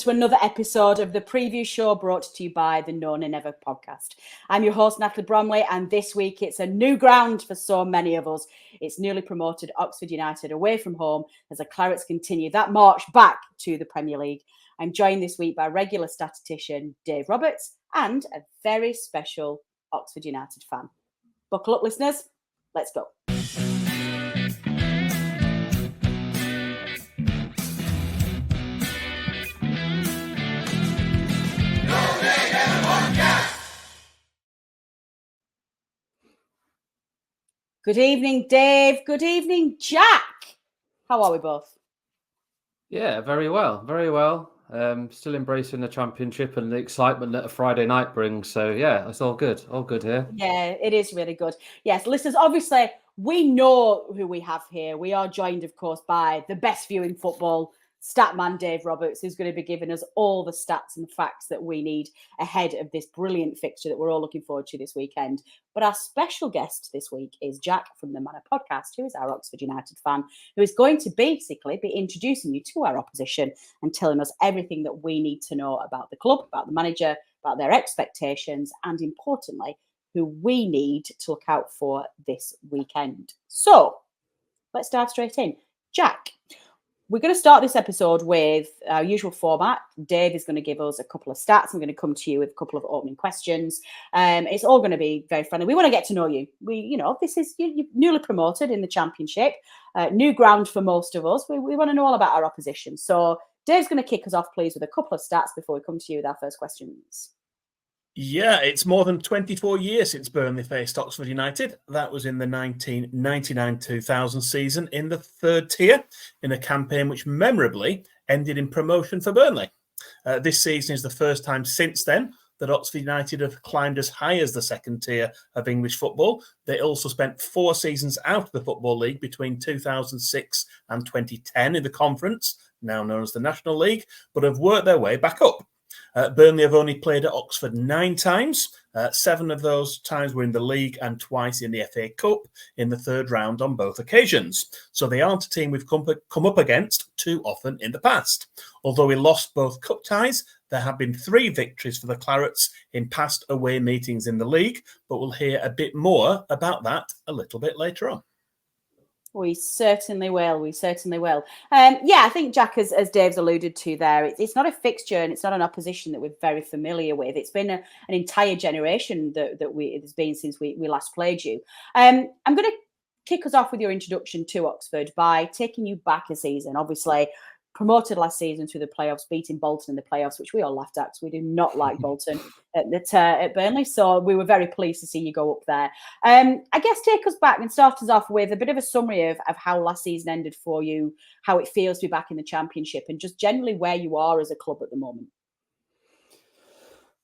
to another episode of the preview show brought to you by the No Nay Never podcast. I'm your host, Natalie Bromley, and this week it's a new ground for so many of us. It's newly promoted Oxford United away from home as the Clarets continue that march back to the Premier League. I'm joined this week by regular statistician Dave Roberts and a very special Oxford United fan. Buckle up, listeners. Let's go. Good evening, Dave. Good evening, Jack. How are we both? Yeah, very well, very well. Still embracing the championship and the excitement that a Friday night brings. So yeah, it's all good here. Yeah, it is really good. Yes, listeners, obviously we know who we have here. We are joined, of course, by the best viewing football stat man, Dave Roberts, who's going to be giving us all the stats and facts that we need ahead of this brilliant fixture that we're all looking forward to this weekend. But our special guest this week is Jack from the Manor Podcast, who is our Oxford United fan, who is going to basically be introducing you to our opposition and telling us everything that we need to know about the club, about the manager, about their expectations, and importantly, who we need to look out for this weekend. So let's dive straight in. Jack, we're going to start this episode with our usual format. Dave is going to give us a couple of stats. I'm going to come to you with a couple of opening questions. It's all going to be very friendly. We want to get to know you. This is you're newly promoted in the championship, new ground for most of us. We want to know all about our opposition. So Dave's going to kick us off, please, with a couple of stats before we come to you with our first questions. Yeah, it's more than 24 years since Burnley faced Oxford United. That was in the 1999-2000 season in the third tier, in a campaign which memorably ended in promotion for Burnley. This season is the first time since then that Oxford United have climbed as high as the second tier of English football. They also spent 4 seasons out of the Football League between 2006 and 2010 in the Conference, now known as the National League, but have worked their way back up. Burnley have only played at Oxford 9 times. 7 of those times were in the league and twice in the FA Cup in the third round on both occasions. So they aren't a team we've come up against too often in the past. Although we lost both cup ties, there have been 3 victories for the Clarets in past away meetings in the league, but we'll hear a bit more about that a little bit later on. We certainly will. I think Jack, as Dave's alluded to there, it's not a fixture and it's not an opposition that we're very familiar with. It's been an entire generation that it's been since we last played you. I'm going to kick us off with your introduction to Oxford by taking you back a season. Obviously, promoted last season through the playoffs, beating Bolton in the playoffs, which we all laughed at because we do not like Bolton at Burnley. So we were very pleased to see you go up there. I guess take us back and start us off with a bit of a summary of how last season ended for you, how it feels to be back in the Championship, and just generally where you are as a club at the moment.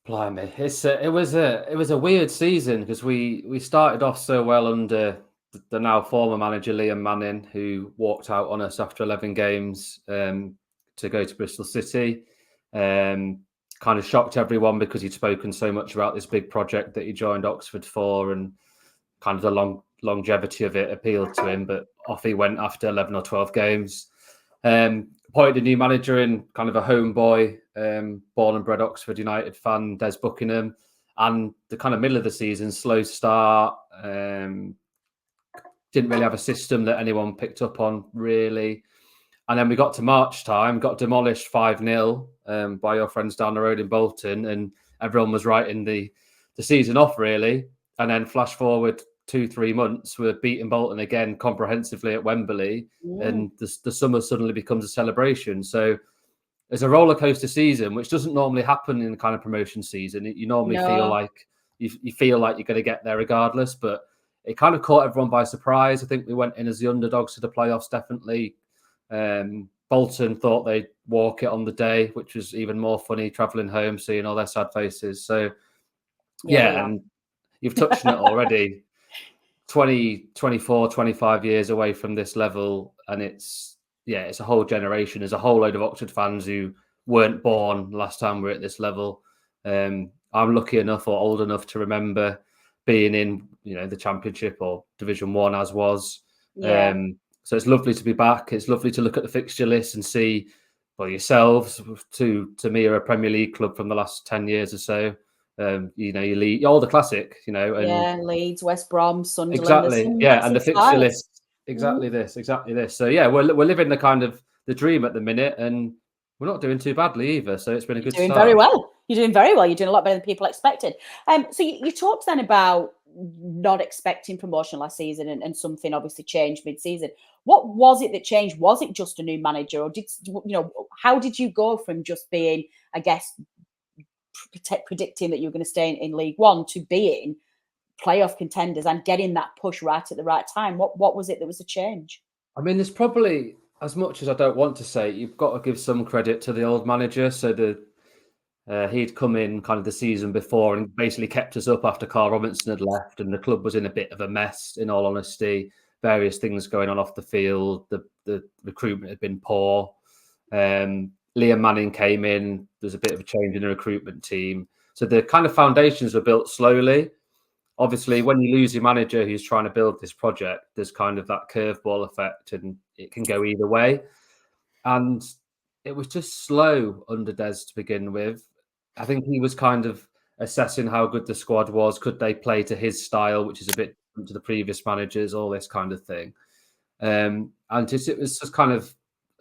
Blimey, it was a weird season because we started off so well under the now former manager Liam Manning, who walked out on us after 11 games to go to Bristol City. Kind of shocked everyone because he'd spoken so much about this big project that he joined Oxford for, and kind of the longevity of it appealed to him. But off he went after 11 or 12 games. Appointed a new manager in, kind of a homeboy, born and bred Oxford United fan, Des Buckingham. And the kind of middle of the season, slow start. Didn't really have a system that anyone picked up on, really. And then we got to March time, got demolished 5-0 by your friends down the road in Bolton, and everyone was writing the season off, really. And then flash forward 2-3 months, we're beating Bolton again comprehensively at Wembley, and the summer suddenly becomes a celebration. So it's a roller coaster season, which doesn't normally happen in the kind of promotion season. You normally feel like you feel like you're going to get there regardless, but it kind of caught everyone by surprise. I think we went in as the underdogs to the playoffs, definitely. Bolton thought they'd walk it on the day, which was even more funny, travelling home, seeing all their sad faces. So, yeah. And you've touched on it already. 20, 24, 25 years away from this level. And it's a whole generation. There's a whole load of Oxford fans who weren't born last time we were at this level. I'm lucky enough or old enough to remember being in, the Championship or Division 1 as was. So it's lovely to be back. It's lovely to look at the fixture list and see well, yourselves, to me, are a Premier League club from the last 10 years or so. You lead all the classic, and Leeds, West Brom, Sunderland. exactly, and the fixture list, exactly this. So yeah, we're living the kind of the dream at the minute, and we're not doing too badly either. So it's been a good start. Very well. You're doing very well. You're doing a lot better than people expected. So you talked then about not expecting promotion last season, and something obviously changed mid-season. What was it that changed? Was it just a new manager, or how did you go from just being, I guess, predicting that you were going to stay in League One to being playoff contenders and getting that push right at the right time? What was it that was a change? I mean, there's probably, as much as I don't want to say, you've got to give some credit to the old manager. So he'd come in kind of the season before and basically kept us up after Carl Robinson had left, and the club was in a bit of a mess, in all honesty. Various things going on off the field. The recruitment had been poor. Liam Manning came in. There's a bit of a change in the recruitment team. So the kind of foundations were built slowly. Obviously, when you lose your manager who's trying to build this project, there's kind of that curveball effect, and it can go either way. And it was just slow under Des to begin with. I think he was kind of assessing how good the squad was. Could they play to his style, which is a bit different to the previous managers, all this kind of thing. And it was just kind of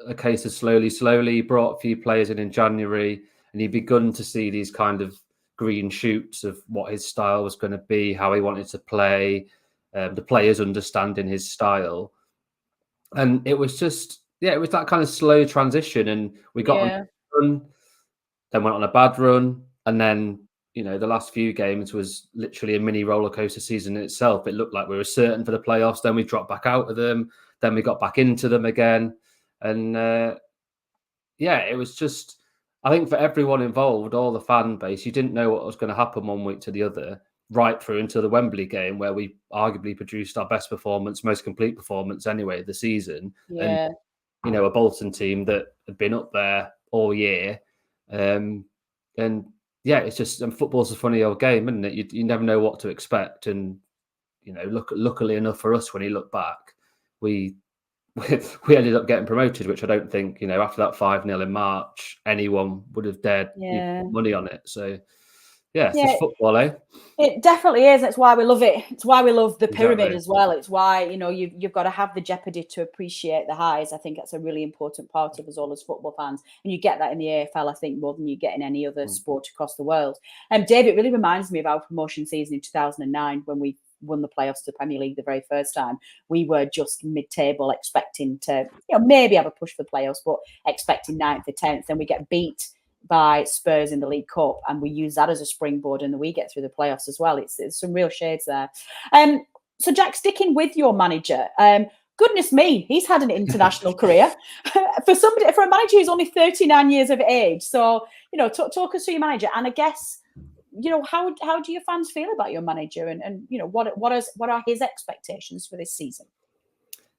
a case of slowly. He brought a few players in January, and he'd begun to see these kind of green shoots of what his style was going to be, how he wanted to play, the players understanding his style. And it was just, it was that kind of slow transition. And we got on a run, then went on a bad run. And then, the last few games was literally a mini roller coaster season in itself. It looked like we were certain for the playoffs. Then we dropped back out of them. Then we got back into them again. And it was just, I think for everyone involved, all the fan base, you didn't know what was going to happen one week to the other, right through until the Wembley game, where we arguably produced our best performance, most complete performance anyway of the season. Yeah. And, a Bolton team that had been up there all year. It's just, and football's a funny old game, isn't it? You never know what to expect. And, luckily enough for us, when you look back, we ended up getting promoted, which I don't think, after that 5-0 in March, anyone would have dared put money on it. So, it's just football, eh? It definitely is. That's why we love it. It's why we love the pyramid as well. It's why, you've got to have the jeopardy to appreciate the highs. I think that's a really important part of us all as football fans. And you get that in the AFL, I think, more than you get in any other sport across the world. Dave, it really reminds me of our promotion season in 2009 when we won the playoffs to the Premier League the very first time. We were just mid-table, expecting to, maybe have a push for the playoffs, but expecting 9th or 10th. Then we get beat by Spurs in the League Cup, and we use that as a springboard, and we get through the playoffs as well. It's some real shades there. So Jack, sticking with your manager, goodness me, he's had an international career for a manager who's only 39 years of age. So, talk us through your manager, and I guess, how do your fans feel about your manager, and what are his expectations for this season?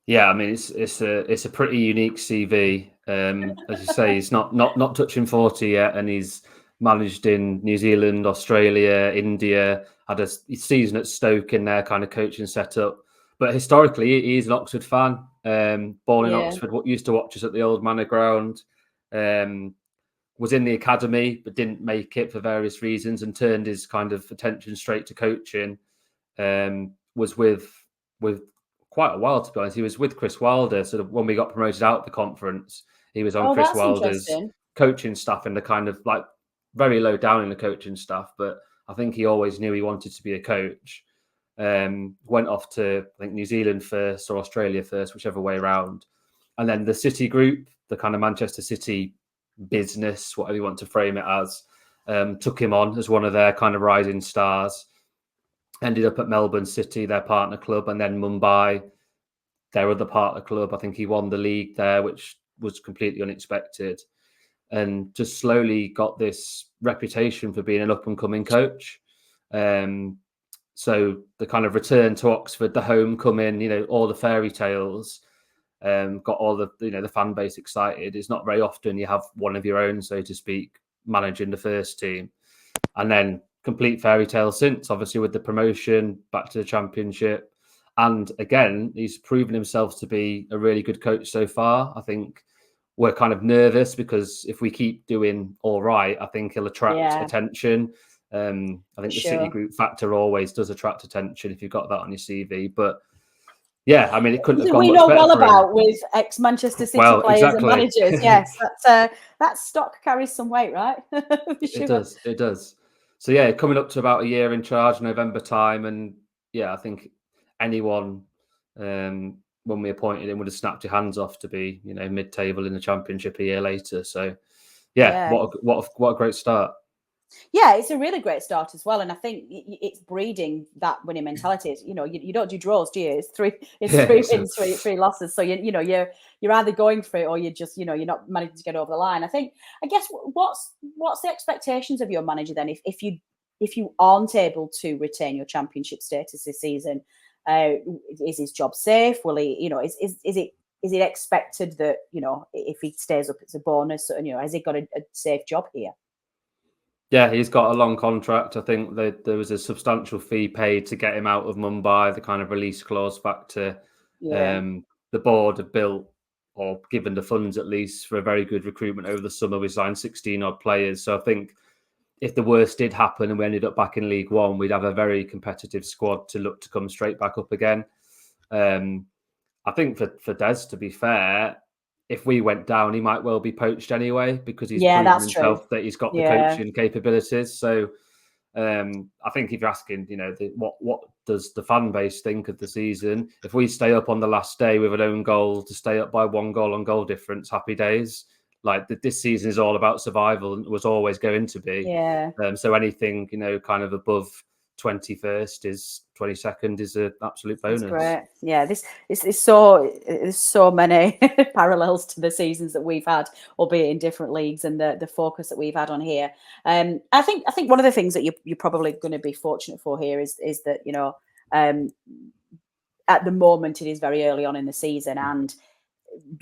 Yeah, I mean, it's a pretty unique CV. As you say, he's not touching 40 yet, and he's managed in New Zealand, Australia, India, had a season at Stoke in their kind of coaching setup. But historically, he's an Oxford fan, born in Oxford, used to watch us at the old Manor ground, was in the academy, but didn't make it for various reasons, and turned his kind of attention straight to coaching. Was with quite a while, to be honest. He was with Chris Wilder. Sort of when we got promoted out of the conference, he was on Chris Wilder's coaching staff, in the kind of like very low down in the coaching staff. But I think he always knew he wanted to be a coach. Went off to, I think, New Zealand first or Australia first, whichever way around. And then the City group, the kind of Manchester City business, whatever you want to frame it as, took him on as one of their kind of rising stars. Ended up at Melbourne City, their partner club, and then Mumbai, their other partner club. I think he won the league there, which was completely unexpected, and just slowly got this reputation for being an up-and-coming coach. So the kind of return to Oxford, the homecoming, all the fairy tales, got all the fan base excited. It's not very often you have one of your own, so to speak, managing the first team. And then complete fairy tale since, obviously, with the promotion back to the Championship. And again, he's proven himself to be a really good coach so far. I think we're kind of nervous because if we keep doing all right, I think he'll attract attention. I think the City Group factor always does attract attention if you've got that on your CV. But yeah, I mean, it couldn't have gone much better we know well for him. about with ex-Manchester City players and managers. Yes, that stock carries some weight, right? It does. So yeah, coming up to about a year in charge, November time, and yeah, I think anyone when we appointed him would have snapped your hands off to be, mid-table in the Championship a year later. So yeah. What a great start. Yeah, it's a really great start as well, and I think it's breeding that winning mentality. You don't do draws, do you? It's three wins, three losses. So you're either going for it or you're just you're not managing to get over the line. I guess what's the expectations of your manager then if you aren't able to retain your Championship status this season? Is his job safe? Will he? Is it expected that if he stays up, it's a bonus? Has he got a safe job here? Yeah, he's got a long contract. I think there was a substantial fee paid to get him out of Mumbai, the kind of release clause factor. The board have built or given the funds at least for a very good recruitment over the summer. We signed 16 odd players. So I think if the worst did happen and we ended up back in League One, we'd have a very competitive squad to look to come straight back up again. I think for Des, to be fair, if we went down, he might well be poached anyway because he's proven himself that he's got the coaching capabilities. So I think if you're asking, what does the fan base think of the season? If we stay up on the last day with an own goal to stay up by 1 goal on goal difference, happy days. Like this season is all about survival and was always going to be. Yeah. So anything, kind of above 21st is 22nd is an absolute bonus. That's great. Yeah, there's so many parallels to the seasons that we've had, albeit in different leagues, and the focus that we've had on here. I think one of the things that you're probably going to be fortunate for here is that at the moment it is very early on in the season, and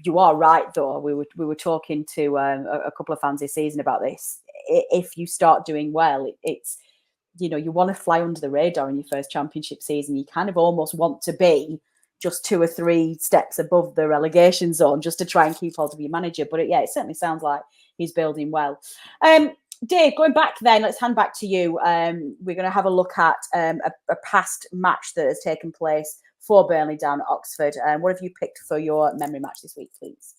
you are right though. We were talking to a couple of fans this season about this. If you start doing well, it's you want to fly under the radar in your first Championship season. You kind of almost want to be just 2 or 3 steps above the relegation zone just to try and keep hold of your manager. But it certainly sounds like he's building well. Dave, going back then, let's hand back to you. We're going to have a look at a past match that has taken place for Burnley down at Oxford. What have you picked for your memory match this week, please?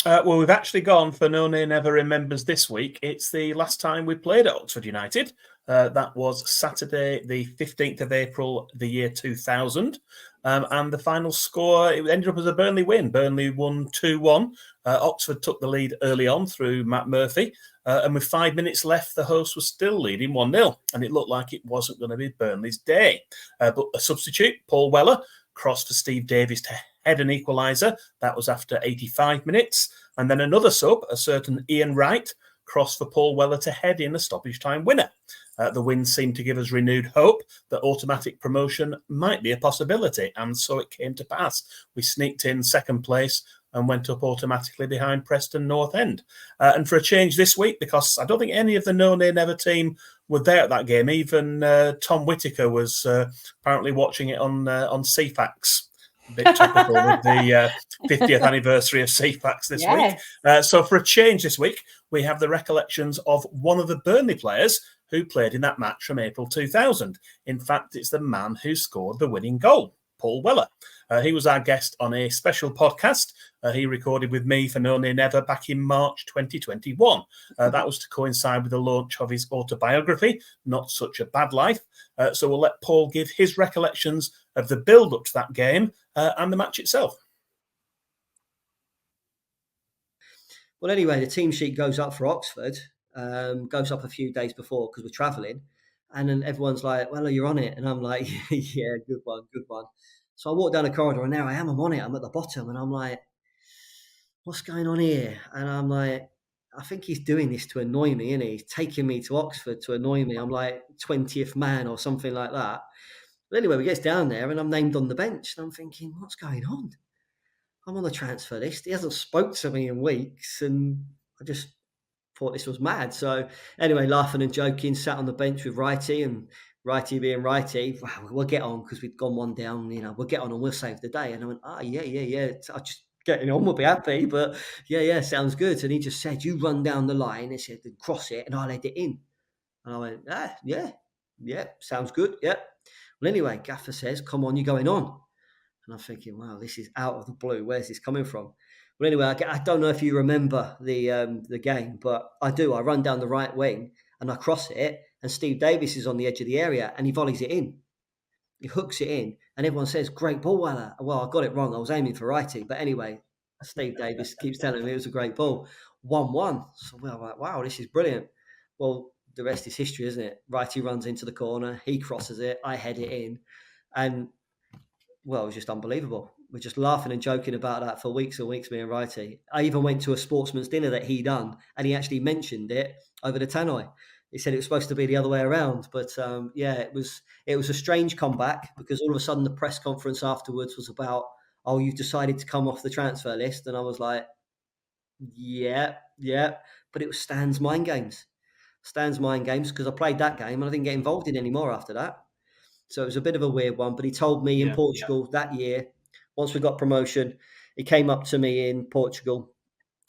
Well, we've actually gone for No Nay Never Remembers this week. It's the last time we played at Oxford United. That was Saturday, the 15th of April, the year 2000. And the final score, it ended up as a Burnley win. Burnley won 2-1. Oxford took the lead early on through Matt Murphy. And with 5 minutes left, the host was still leading 1-0. And it looked like it wasn't going to be Burnley's day. But a substitute, Paul Weller, crossed for Steve Davies to head an equaliser. That was after 85 minutes. And then another sub, a certain Ian Wright, crossed for Paul Weller to head in a stoppage time winner. The win seemed to give us renewed hope that automatic promotion might be a possibility, and so it came to pass. We sneaked in second place and went up automatically behind Preston North End. And for a change this week, because I don't think any of the No Nay Never team were there at that game, even Tom Whittaker was apparently watching it on CFAX. A bit topical with the 50th anniversary of CFAX this week. So for a change this week, we have the recollections of one of the Burnley players who played in that match from April 2000. In fact, it's the man who scored the winning goal, Paul Weller. He was our guest on a special podcast he recorded with me for No Nay Never back in March 2021. That was to coincide with the launch of his autobiography, Not Such a Bad Life. So we'll let Paul give his recollections of the build-up to that game and the match itself. Well, anyway, the team sheet goes up for Oxford, goes up a few days before because we're travelling. And then everyone's like, well, you're on it. And I'm like, yeah, good one. So I walk down the corridor and there I am, I'm on it. I'm at the bottom and I'm like, what's going on here? And I'm like, I think he's doing this to annoy me, isn't he? He's taking me to Oxford to annoy me. I'm like 20th man or something like that. But anyway, we get down there and I'm named on the bench. And I'm thinking, what's going on? I'm on the transfer list. He hasn't spoke to me in weeks. And I just thought this was mad. So anyway, laughing and joking, sat on the bench with Righty, and Righty being Righty, wow, we'll get on because we've gone one down, we'll get on and we'll save the day. And I went, yeah. I just getting on, we'll be happy. But yeah, sounds good. And he just said, you run down the line. He said, cross it, and I'll head it in. And I went, yeah, sounds good. Yeah. Well, anyway, Gaffer says, come on, you're going on. And I'm thinking, wow, this is out of the blue. Where's this coming from? Well, anyway, I don't know if you remember the game, but I do. I run down the right wing and I cross it, and Steve Davis is on the edge of the area and he volleys it in. He hooks it in, and everyone says, great ball, Walla. Well, I got it wrong. I was aiming for righty. But anyway, Steve Davis keeps telling me it was a great ball. 1-1. So we're like, wow, this is brilliant. Well, the rest is history, isn't it? Righty runs into the corner. He crosses it. I head it in. And, well, it was just unbelievable. We're just laughing and joking about that for weeks and weeks, me and Righty. I even went to a sportsman's dinner that he done, and he actually mentioned it over the tannoy. He said it was supposed to be the other way around. But, it was a strange comeback, because all of a sudden the press conference afterwards was about, oh, you've decided to come off the transfer list. And I was like, yeah. But it was Stan's mind games. Because I played that game and I didn't get involved in any more after that. So it was a bit of a weird one. But he told me in Portugal that year, once we got promotion, he came up to me in Portugal.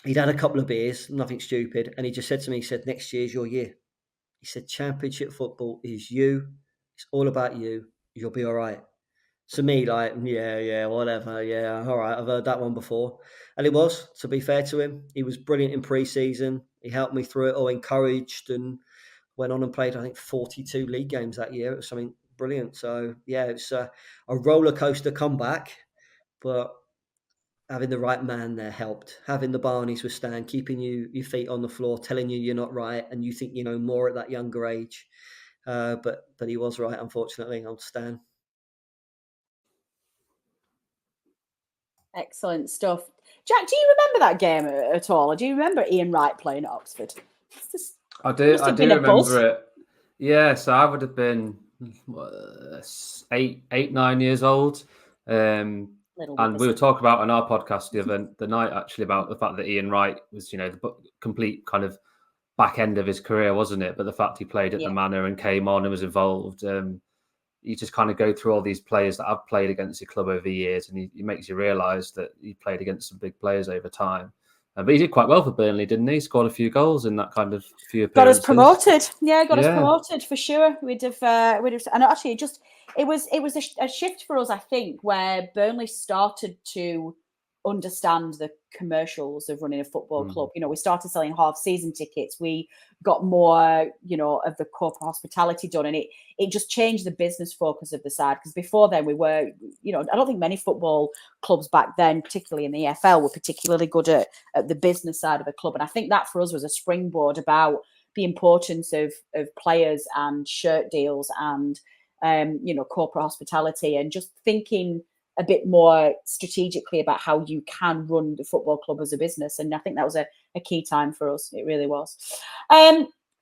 He'd had a couple of beers, nothing stupid. And he just said to me, he said, next year's your year. He said, championship football is you. It's all about you. You'll be all right. To me, like, yeah, whatever. Yeah, all right. I've heard that one before. And it was, to be fair to him, he was brilliant in pre-season. He helped me through it all, encouraged, and went on and played, I think, 42 league games that year. It was something brilliant. So, yeah, it's a roller coaster comeback, but having the right man there helped. Having the Barneys with Stan, keeping your feet on the floor, telling you you're not right, and you think you know more at that younger age. But he was right, unfortunately, on Stan. Excellent stuff. Jack, do you remember that game at all? Or do you remember Ian Wright playing at Oxford? I do remember it. Yeah, so I would have been 9 years old. And we were talking about on our podcast the night actually about the fact that Ian Wright was, the complete kind of back end of his career, wasn't it? But the fact he played at the Manor and came on and was involved, you just kind of go through all these players that I've played against your club over the years, and he makes you realise that he played against some big players over time. But he did quite well for Burnley, didn't he? Scored a few goals in that kind of few appearances. Got us promoted. Yeah, got us promoted for sure. We'd have, and actually, it was a shift for us, I think, where Burnley started to understand the commercials of running a football club. We started selling half-season tickets. We got more, of the corporate hospitality done, and it just changed the business focus of the side. Because before then, we were, I don't think many football clubs back then, particularly in the EFL, were particularly good at the business side of a club. And I think that for us was a springboard about the importance of players and shirt deals and corporate hospitality, and just thinking a bit more strategically about how you can run the football club as a business. And I think that was a key time for us. It really was.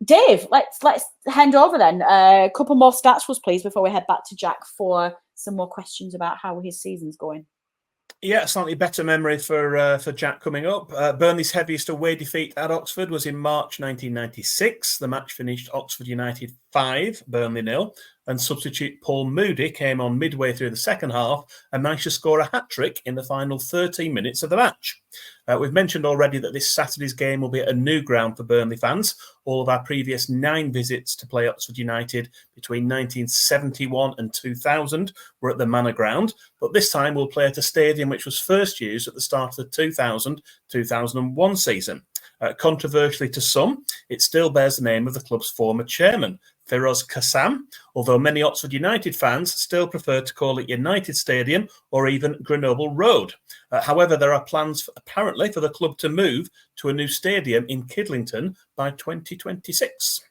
Dave, let's hand over then. A couple more stats for us, please, before we head back to Jack for some more questions about how his season's going. Yeah, slightly better memory for Jack coming up. Burnley's heaviest away defeat at Oxford was in March 1996. The match finished Oxford United 5, Burnley 0. And substitute Paul Moody came on midway through the second half and managed to score a hat-trick in the final 13 minutes of the match. We've mentioned already that this Saturday's game will be at a new ground for Burnley fans. All of our previous 9 visits to play Oxford United between 1971 and 2000 were at the Manor ground, but this time we'll play at a stadium which was first used at the start of the 2000-2001 season. Controversially to some, it still bears the name of the club's former chairman, Feroz Kassam, although many Oxford United fans still prefer to call it United Stadium or even Grenoble Road. However, there are plans, apparently, for the club to move to a new stadium in Kidlington by 2026.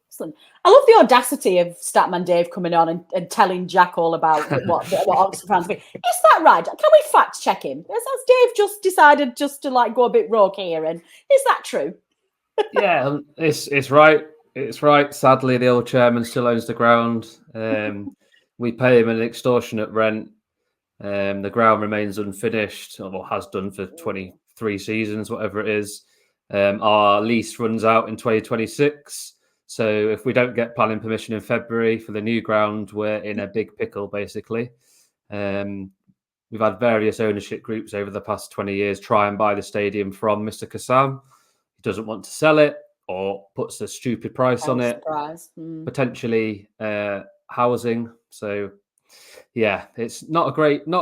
Excellent. I love the audacity of Statman Dave coming on and telling Jack all about what Oxford fans be. Is that right? Can we fact check him? Has Dave just decided just to go a bit rogue here? And is that true? Yeah, it's right. It's right. Sadly, the old chairman still owns the ground. We pay him an extortionate rent. The ground remains unfinished, or has done for 23 seasons, whatever it is. Our lease runs out in 2026. So if we don't get planning permission in February for the new ground, we're in a big pickle, basically. we've had various ownership groups over the past 20 years try and buy the stadium from Mr. Kassam. He doesn't want to sell it or puts a stupid price on it. Potentially housing. So yeah, it's not a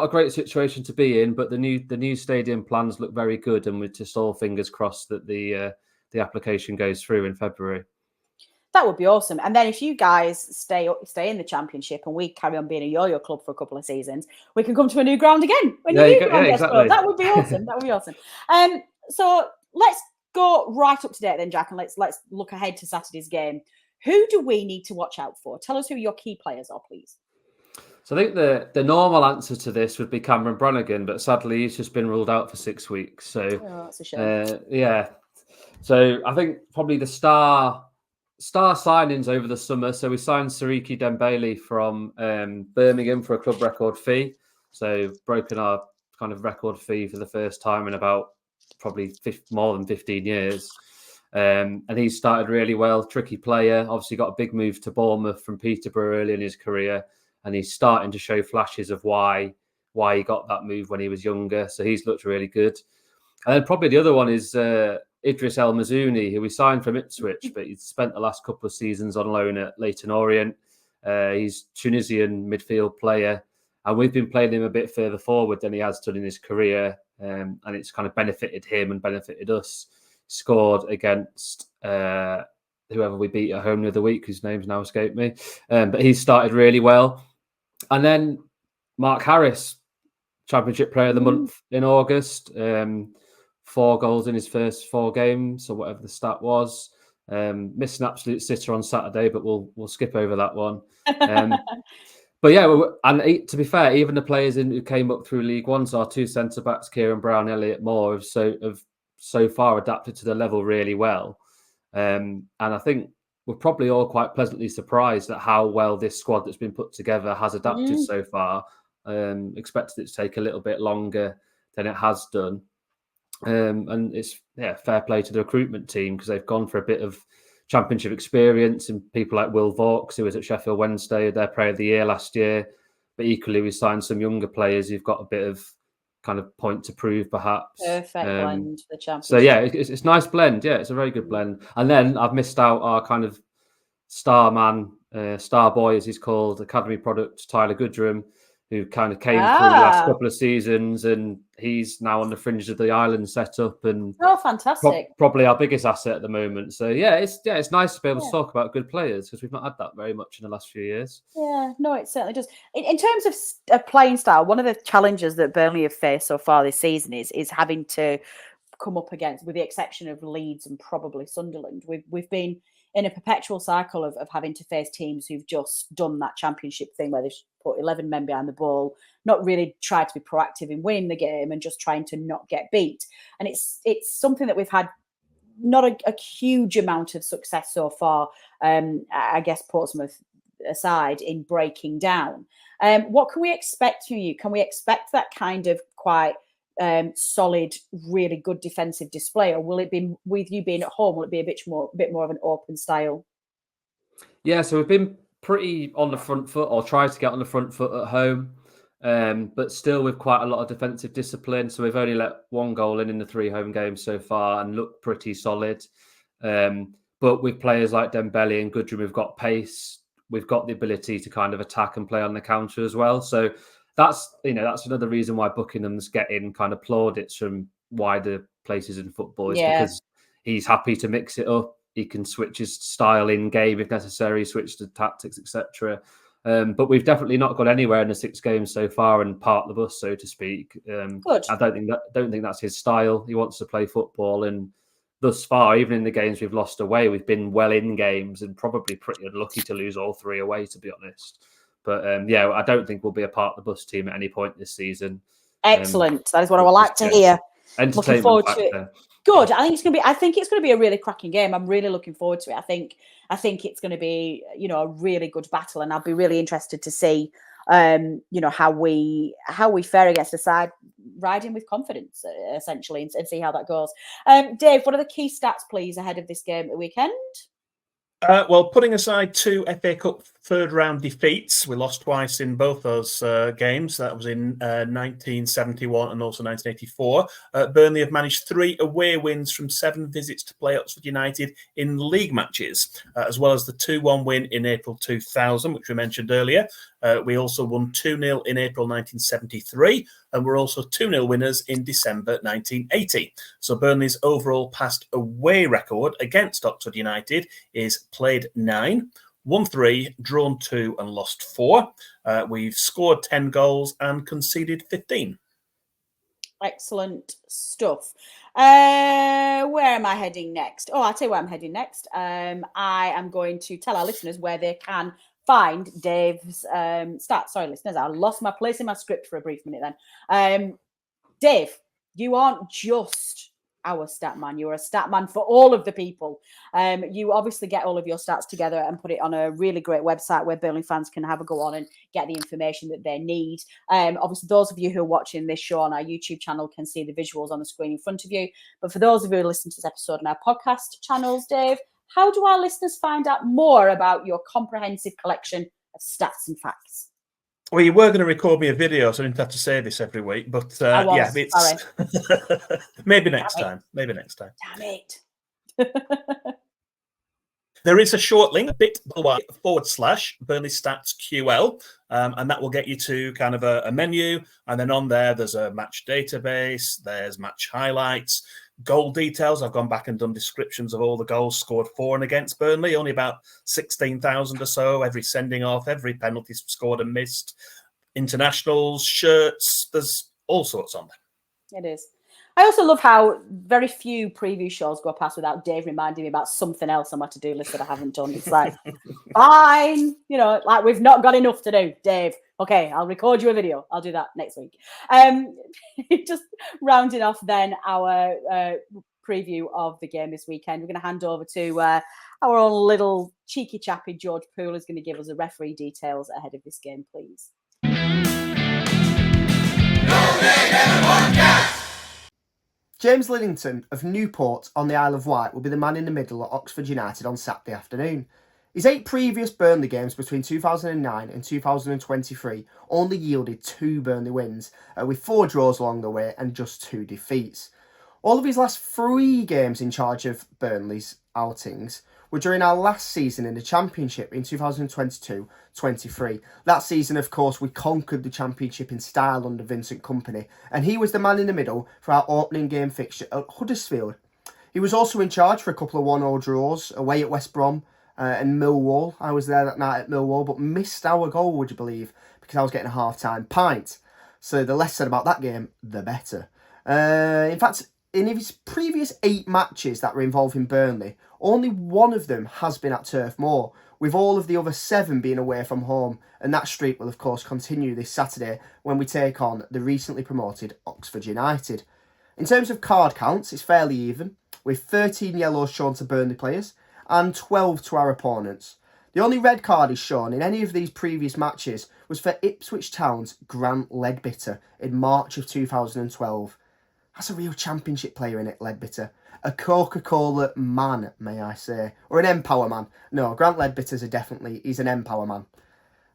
great situation to be in, but the new stadium plans look very good, and we're just all fingers crossed that the application goes through in February. That would be awesome. And then if you guys stay in the Championship and we carry on being a yo-yo club for a couple of seasons, we can come to a new ground again. Exactly. That would be awesome. That would be awesome. So let's go right up to date then, Jack, and let's look ahead to Saturday's game. Who do we need to watch out for? Tell us who your key players are, please. So I think the normal answer to this would be Cameron Brannigan, but sadly he's just been ruled out for 6 weeks. So that's a shame. Yeah. So I think probably the star signings over the summer. So we signed Siriki Dembele from Birmingham for a club record fee. So broken our kind of record fee for the first time in about probably more than 15 years. And he started really well. Tricky player. Obviously got a big move to Bournemouth from Peterborough early in his career. And he's starting to show flashes of why he got that move when he was younger. So he's looked really good. And then probably the other one is Idris El Mazouni, who we signed from Ipswich, but he's spent the last couple of seasons on loan at Leyton Orient. He's Tunisian midfield player, and we've been playing him a bit further forward than he has done in his career, and it's kind of benefited him and benefited us. Scored against whoever we beat at home the other week, whose name's now escaped me, but he started really well. And then Mark Harris, Championship Player of the Month in August. 4 goals in his first 4 games, or whatever the stat was. Missed an absolute sitter on Saturday, but we'll skip over that one. But yeah, and to be fair, even the players who came up through League One, so our 2 centre backs, Kieran Brown, Elliot Moore, have so far adapted to the level really well. And I think we're probably all quite pleasantly surprised at how well this squad that's been put together has adapted so far. Expected it to take a little bit longer than it has done. And it's fair play to the recruitment team, because they've gone for a bit of Championship experience, and people like Will Vauxhall, who was at Sheffield Wednesday, their Player of the Year last year. But equally, we signed some younger players who've got a bit of kind of point to prove, perhaps. Perfect blend for the Championship. So yeah, it's a nice blend. Yeah, it's a very good blend. And then I've missed out our kind of star man, star boy, as he's called, academy product, Tyler Goodrum, who kind of came through the last couple of seasons, and he's now on the fringe of the Island setup, and fantastic! Probably our biggest asset at the moment. So it's nice to be able to talk about good players, because we've not had that very much in the last few years. Yeah, no, it certainly does. In terms of playing style, one of the challenges that Burnley have faced so far this season is having to come up against, with the exception of Leeds and probably Sunderland, we've been in a perpetual cycle of having to face teams who've just done that Championship thing where they've put 11 men behind the ball, not really tried to be proactive in winning the game, and just trying to not get beat. And it's something that we've had not a huge amount of success so far, I guess Portsmouth aside, in breaking down. What can we expect from you? Can we expect that kind of quite solid, really good defensive display, or will it be, with you being at home, will it be a bit more of an open style? Yeah, so we've been pretty on the front foot, or tried to get on the front foot at home, but still with quite a lot of defensive discipline. So we've only let 1 goal in the 3 home games so far, and looked pretty solid. But with players like Dembele and Goodrum, we've got pace. We've got the ability to kind of attack and play on the counter as well. So that's another reason why Buckingham's getting kind of plaudits from wider places in football, is because he's happy to mix it up. He can switch his style in game if necessary, switch to tactics, etc. But we've definitely not got anywhere in the 6 games so far and parked the bus, so to speak. Good. I don't think that's his style. He wants to play football, and thus far, even in the games we've lost away, we've been well in games, and probably pretty unlucky to lose all 3 away, to be honest. But I don't think we'll be a part of the bus team at any point this season. Excellent. That is what I would like to hear. Looking forward to it. Good. I think it's going to be a really cracking game. I'm really looking forward to it. I think it's going to be, a really good battle, and I'll be really interested to see, how we fare against the side riding with confidence, essentially, and see how that goes. Dave, what are the key stats, please, ahead of this game at the weekend? Well, putting aside 2 FA Cup third round defeats. We lost twice in both those games. That was in 1971 and also 1984. Burnley have managed 3 away wins from 7 visits to play Oxford United in league matches, as well as the 2-1 win in April 2000, which we mentioned earlier. We also won 2-0 in April 1973, and we're also 2-0 winners in December 1980. So Burnley's overall past away record against Oxford United is played 9, won 3, drawn 2, and lost 4. We've scored 10 goals and conceded 15. Excellent stuff. Where am I heading next? Oh, I'll tell you where I'm heading next. I am going to tell our listeners where they can find Dave's stats. Sorry, listeners, I lost my place in my script for a brief minute then. Dave, you aren't just our stat man. You're a stat man for all of the people. You obviously get all of your stats together and put it on a really great website where Burnley fans can have a go on and get the information that they need. Obviously, those of you who are watching this show on our YouTube channel can see the visuals on the screen in front of you. But for those of you who listen to this episode on our podcast channels, Dave, how do our listeners find out more about your comprehensive collection of stats and facts? Well, you were going to record me a video, so I didn't have to say this every week. But yeah, it's maybe next time. Maybe next time. Damn it. There is a short link, bit.ly/Burnley Stats QL, and that will get you to kind of a menu. And then on there, there's a match database, there's match highlights, goal details. I've gone back and done descriptions of all the goals scored for and against Burnley, only about 16,000 or so, every sending off, every penalty scored and missed, internationals, shirts, there's all sorts on there. It is. I also love how very few preview shows go past without Dave reminding me about something else on my to-do list that I haven't done. It's like, fine, like we've not got enough to do, Dave. Okay, I'll record you a video. I'll do that next week. Just rounding off then our preview of the game this weekend, we're going to hand over to our own little cheeky chappy George Poole, who's going to give us the referee details ahead of this game, please. James Liddington of Newport on the Isle of Wight will be the man in the middle at Oxford United on Saturday afternoon. His 8 previous Burnley games between 2009 and 2023 only yielded 2 Burnley wins, with 4 draws along the way and just 2 defeats. All of his last 3 games in charge of Burnley's outings were during our last season in the Championship in 2022-23. That season, of course, we conquered the Championship in style under Vincent Kompany, and he was the man in the middle for our opening game fixture at Huddersfield. He was also in charge for a couple of 1-1 draws away at West Brom and Millwall. I was there that night at Millwall, but missed our goal, would you believe, because I was getting a half-time pint. So the less said about that game, the better. In fact, in his previous 8 matches that were involving Burnley, only 1 of them has been at Turf Moor, with all of the other 7 being away from home, and that streak will of course continue this Saturday when we take on the recently promoted Oxford United. In terms of card counts, it's fairly even, with 13 yellows shown to Burnley players and 12 to our opponents. The only red card is shown in any of these previous matches was for Ipswich Town's Grant Leadbitter in March of 2012. That's a real Championship player in it, Leadbitter. A Coca-Cola man, may I say. Or an Empower man. No, Grant Leadbitter's he's an Empower man.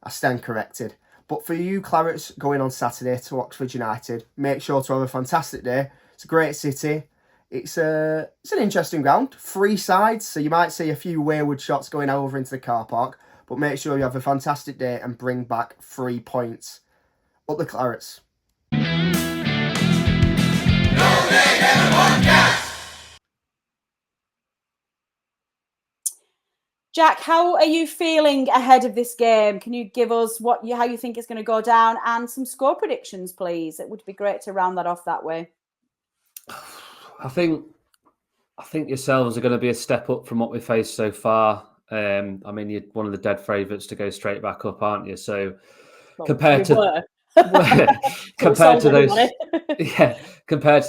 I stand corrected. But for you Clarets going on Saturday to Oxford United, make sure to have a fantastic day. It's a great city. It's an interesting ground. 3 sides, so you might see a few wayward shots going over into the car park. But make sure you have a fantastic day and bring back 3 points. Up the Clarets. Jack, how are you feeling ahead of this game? Can you give us how you think it's going to go down and some score predictions, please? It would be great to round that off that way. I think yourselves are going to be a step up from what we've faced so far. I mean, you're one of the dead favourites to go straight back up, aren't you? So compared to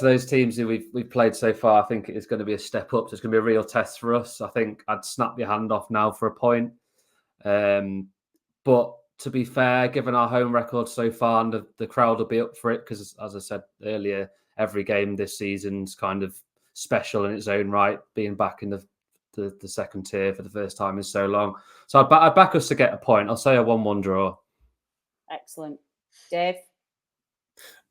those teams who we've played so far, I think it is going to be a step up. So it's going to be a real test for us. I think I'd snap your hand off now for a point. But to be fair, given our home record so far, and the crowd will be up for it because, as I said earlier, every game this season's kind of special in its own right, being back in the the second tier for the first time in so long. So I'd back us to get a point. I'll say a 1-1 draw. Excellent. Dave?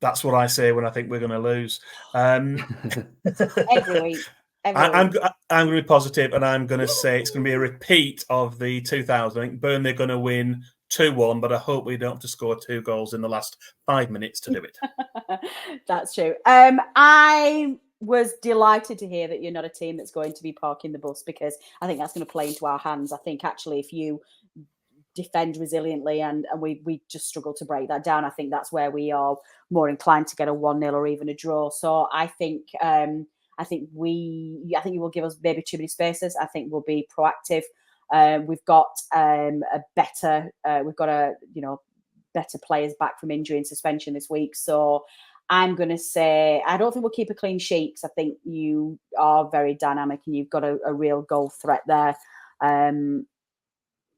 That's what I say when I think we're going to lose. Every week. I'm going to be positive, and I'm going to say it's going to be a repeat of the 2000. I think Burnley are going to win 2-1, but I hope we don't have to score 2 goals in the last 5 minutes to do it. That's true. I was delighted to hear that you're not a team that's going to be parking the bus, because I think that's going to play into our hands. I think actually if you defend resiliently and we just struggle to break that down, I think that's where we are more inclined to get a 1-0 or even a draw. So I think you will give us maybe too many spaces. I think we'll be proactive. We've got better players back from injury and suspension this week. So I'm going to say I don't think we'll keep a clean sheet, because I think you are very dynamic and you've got a real goal threat there.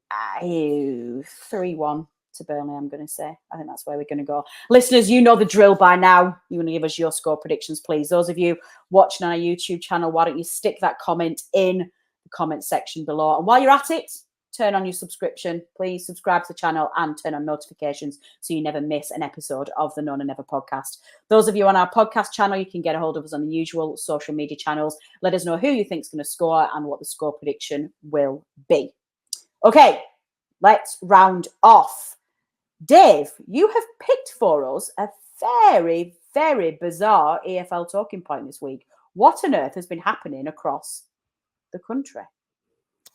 3-1 to Burnley, I'm going to say. I think that's where we're going to go. Listeners, you know the drill by now. You want to give us your score predictions, please. Those of you watching on our YouTube channel, why don't you stick that comment in the comment section below. And while you're at it, turn on your subscription. Please subscribe to the channel and turn on notifications so you never miss an episode of the None and Never podcast. Those of you on our podcast channel, you can get a hold of us on the usual social media channels. Let us know who you think is going to score and what the score prediction will be. Okay, let's round off. Dave, you have picked for us a very, very bizarre EFL talking point this week. What on earth has been happening across the country?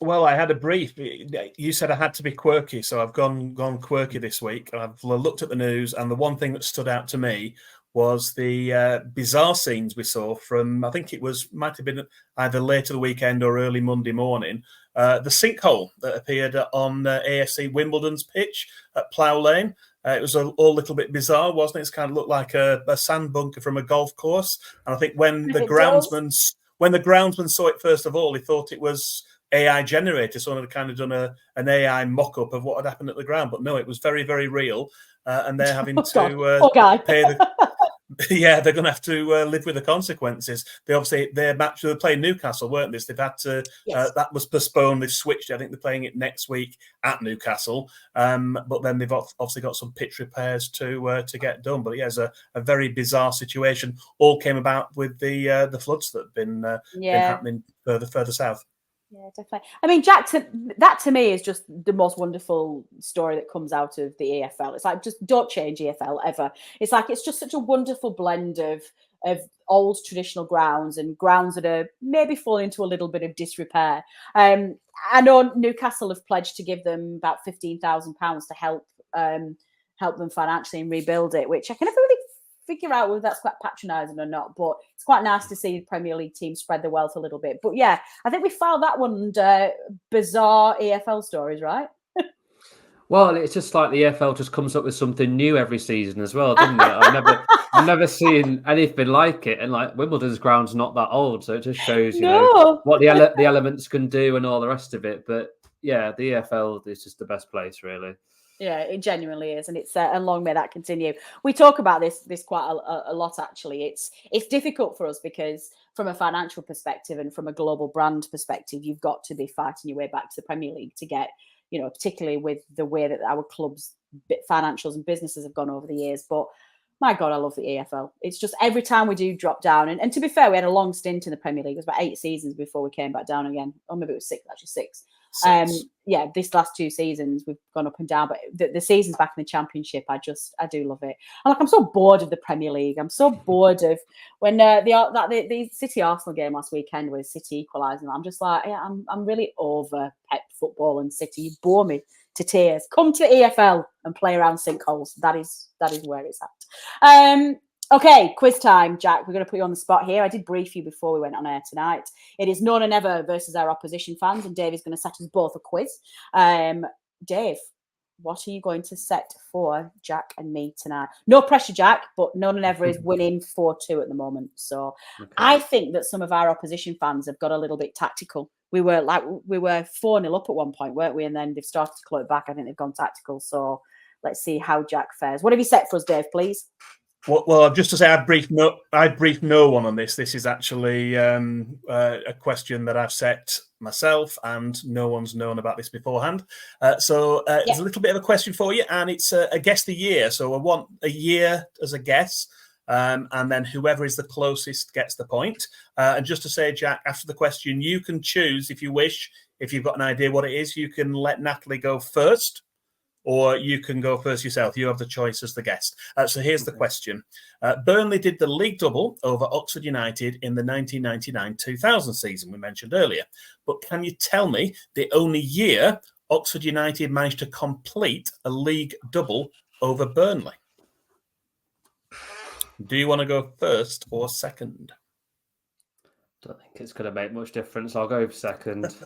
Well, I had a brief. You said I had to be quirky, so I've gone quirky this week. I've looked at the news, and the one thing that stood out to me was the bizarre scenes we saw from, I think might have been either later the weekend or early Monday morning, the sinkhole that appeared on AFC Wimbledon's pitch at Plough Lane. It was all a little bit bizarre, wasn't it? It kind of looked like a sand bunker from a golf course. And I think when the groundsman saw it first of all, he thought it was AI generated. Someone had kind of done an AI mock-up of what had happened at the ground. But no, it was very, very real. And they're having to pay the... Yeah, they're going to have to live with the consequences. They were playing Newcastle, weren't they? They've had to. Yes. That was postponed. They've switched. I think they're playing it next week at Newcastle. But then they've obviously got some pitch repairs to get done. But yeah, it's a very bizarre situation. All came about with the floods that have been happening further south. Yeah, definitely. I mean, Jack, that to me is just the most wonderful story that comes out of the EFL. It's like, just don't change EFL ever. It's like, it's just such a wonderful blend of old traditional grounds and grounds that are maybe falling into a little bit of disrepair. I know Newcastle have pledged to give them about £15,000 to help them financially and rebuild it, which I can never really figure out whether that's quite patronising or not, but it's quite nice to see the Premier League team spread the wealth a little bit. But yeah, I think we filed that one under bizarre EFL stories, right? Well, it's just like the EFL just comes up with something new every season as well, doesn't it? I've never seen anything like it, and like Wimbledon's ground's not that old, so it just shows you know what the elements can do and all the rest of it. But yeah, the EFL is just the best place, really. Yeah, it genuinely is, and it's and long may that continue. We talk about this quite a lot, actually. It's difficult for us because from a financial perspective and from a global brand perspective, you've got to be fighting your way back to the Premier League to get, particularly with the way that our clubs' financials and businesses have gone over the years. But my God, I love the EFL. It's just every time we do drop down, and to be fair, we had a long stint in the Premier League. It was about 8 seasons before we came back down again, or maybe it was 6. Yeah, this last 2 seasons we've gone up and down, but the seasons back in the Championship, I do love it. And I'm so bored of the Premier League. I'm so bored of when the City Arsenal game last weekend was City equalising. I'm just like, yeah, I'm really over Pep football and City. You bore me to tears. Come to the EFL and play around sinkholes. That is where it's at. Okay, quiz time, Jack. We're going to put you on the spot here. I did brief you before we went on air tonight. It is None and Never versus our opposition fans, and Dave is going to set us both a quiz. Dave, what are you going to set for Jack and me tonight? No pressure, Jack, but None and Never is winning 4-2 at the moment. So okay. I think that some of our opposition fans have got a little bit tactical. We were 4-0 up at one point, weren't we? And then they've started to claw it back. I think they've gone tactical. So let's see how Jack fares. What have you set for us, Dave, please? Well, just to say, I briefed no one on this. This is actually a question that I've set myself, and no one's known about this beforehand. It's a little bit of a question for you, and it's a guess the year. So I want a year as a guess, and then whoever is the closest gets the point. And just to say, Jack, after the question, you can choose if you wish. If you've got an idea what it is, you can let Natalie go first, or you can go first yourself. You have the choice as the guest. So here's the question. Burnley did the league double over Oxford United in the 1999-2000 season we mentioned earlier. But can you tell me the only year Oxford United managed to complete a league double over Burnley? Do you want to go first or second? Don't think it's going to make much difference. I'll go second.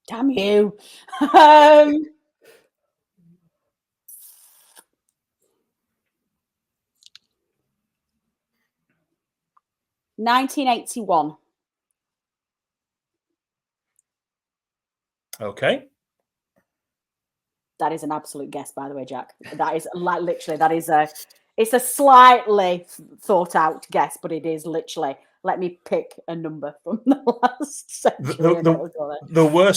Damn you. 1981. Okay. That is an absolute guess, by the way, Jack. That is like literally, it's a slightly thought out guess, but it is literally, let me pick a number from the last century. There were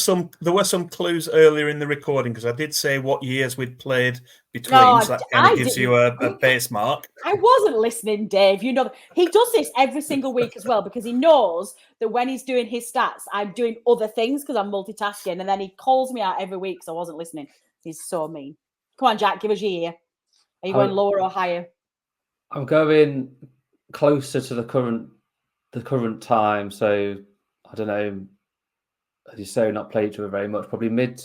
some clues earlier in the recording, because I did say what years we'd played between, so that kind of gives you a base mark. I wasn't listening, Dave. You know, he does this every single week as well, because he knows that when he's doing his stats, I'm doing other things because I'm multitasking, and then he calls me out every week because I wasn't listening. He's so mean. Come on, Jack, give us your year. Are you going lower or higher? I'm going closer to the current time. So I don't know. As you say, not played each other very much. Probably mid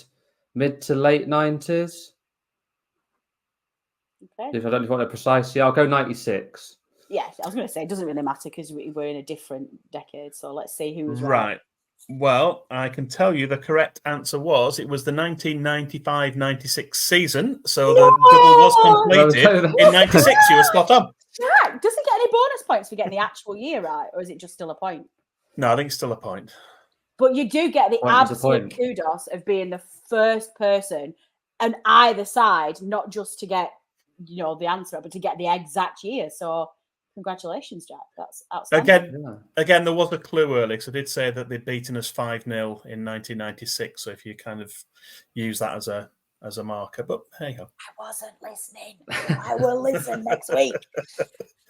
to late 90s. Okay. If I don't know if you want a precise, I'll go 96. Yeah, I was going to say it doesn't really matter because we're in a different decade. So let's see who was right. Well, I can tell you the correct answer was it was the 1995-96 season. So the double was completed in 96. You were spot on. Jack, does he get any bonus points for getting the actual year right, or is it just still a point? No, I think it's still a point. But you do get the absolute kudos of being the first person on either side, not just to get, the answer, but to get the exact year. So congratulations, Jack. That's outstanding. Again, there was a clue earlier, because I did say that they'd beaten us 5-0 in 1996. So if you kind of use that as a marker, but hey ho. I wasn't listening. I will listen next week.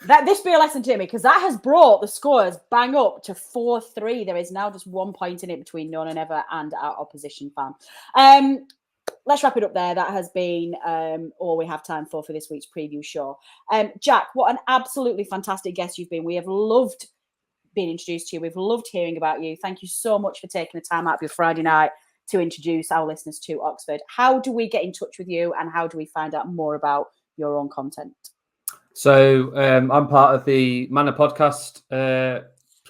This be a lesson to me, because that has brought the scores bang up to 4-3. There is now just 1 point in it between None and Ever and our opposition fan. Let's wrap it up there. That has been all we have time for this week's preview show. Jack, what an absolutely fantastic guest you've been. We have loved being introduced to you. We've loved hearing about you. Thank you so much for taking the time out of your Friday night to introduce our listeners to Oxford. How do we get in touch with you, and how do we find out more about your own content? So I'm part of the Manor Podcast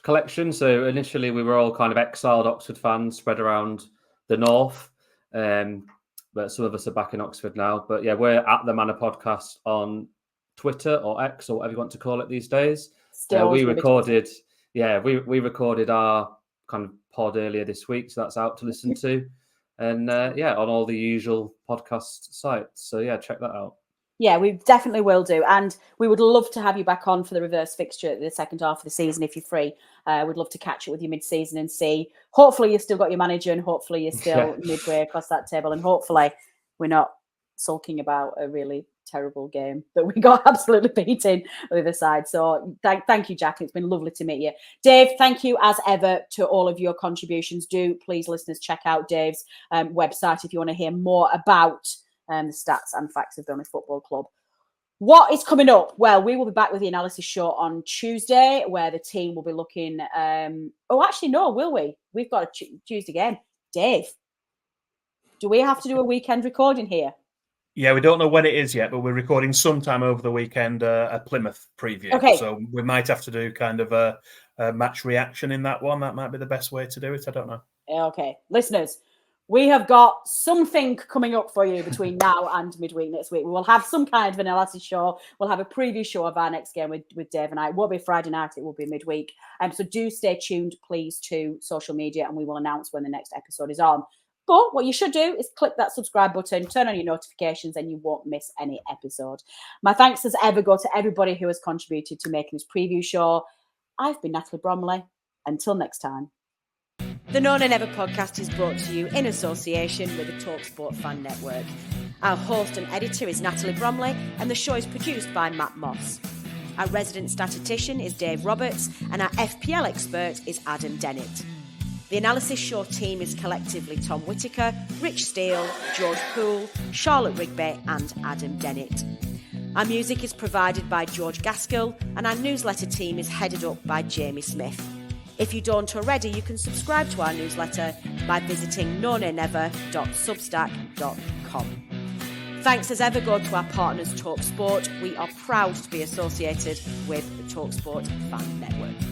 collection. So initially we were all kind of exiled Oxford fans spread around the north. But some of us are back in Oxford now. But yeah, we're at the Manor Podcast on Twitter or X or whatever you want to call it these days. We recorded our kind of pod earlier this week, so that's out to listen to. And on all the usual podcast sites. So yeah, check that out. Yeah, we definitely will do. And we would love to have you back on for the reverse fixture at the second half of the season if you're free. We'd love to catch up with you mid-season and see. Hopefully you've still got your manager, and hopefully you're still midway across that table. And hopefully we're not sulking about a really terrible game that we got absolutely beaten on the other side. So thank you, Jack. It's been lovely to meet you. Dave, thank you as ever to all of your contributions. Do please, listeners, check out Dave's website if you want to hear more about the stats and facts of Burnley Football Club. What is coming up? Well, we will be back with the analysis show on Tuesday, where the team will be looking. Will we? We've got a Tuesday game. Dave, do we have to do a weekend recording here? Yeah, we don't know when it is yet, but we're recording sometime over the weekend a Plymouth preview. Okay. So we might have to do kind of a match reaction in that one. That might be the best way to do it. I don't know. Okay. Listeners, we have got something coming up for you between now and midweek next week. We will have some kind of analysis show. We'll have a preview show of our next game with Dave and I. It won't be Friday night. It will be midweek. So do stay tuned, please, to social media, and we will announce when the next episode is on. But what you should do is click that subscribe button, turn on your notifications, and you won't miss any episode. My thanks as ever go to everybody who has contributed to making this preview show. I've been Natalie Bromley. Until next time. The No Nay Never podcast is brought to you in association with the talkSPORT Fan Network. Our host and editor is Natalie Bromley, and the show is produced by Matt Moss. Our resident statistician is Dave Roberts, and our FPL expert is Adam Dennett. The Analysis Show team is collectively Tom Whittaker, Rich Steele, George Poole, Charlotte Rigby and Adam Dennett. Our music is provided by George Gaskell, and our newsletter team is headed up by Jamie Smith. If you don't already, you can subscribe to our newsletter by visiting nonaynever.substack.com. Thanks as ever go to our partners talkSPORT. We are proud to be associated with the talkSPORT Fan Network.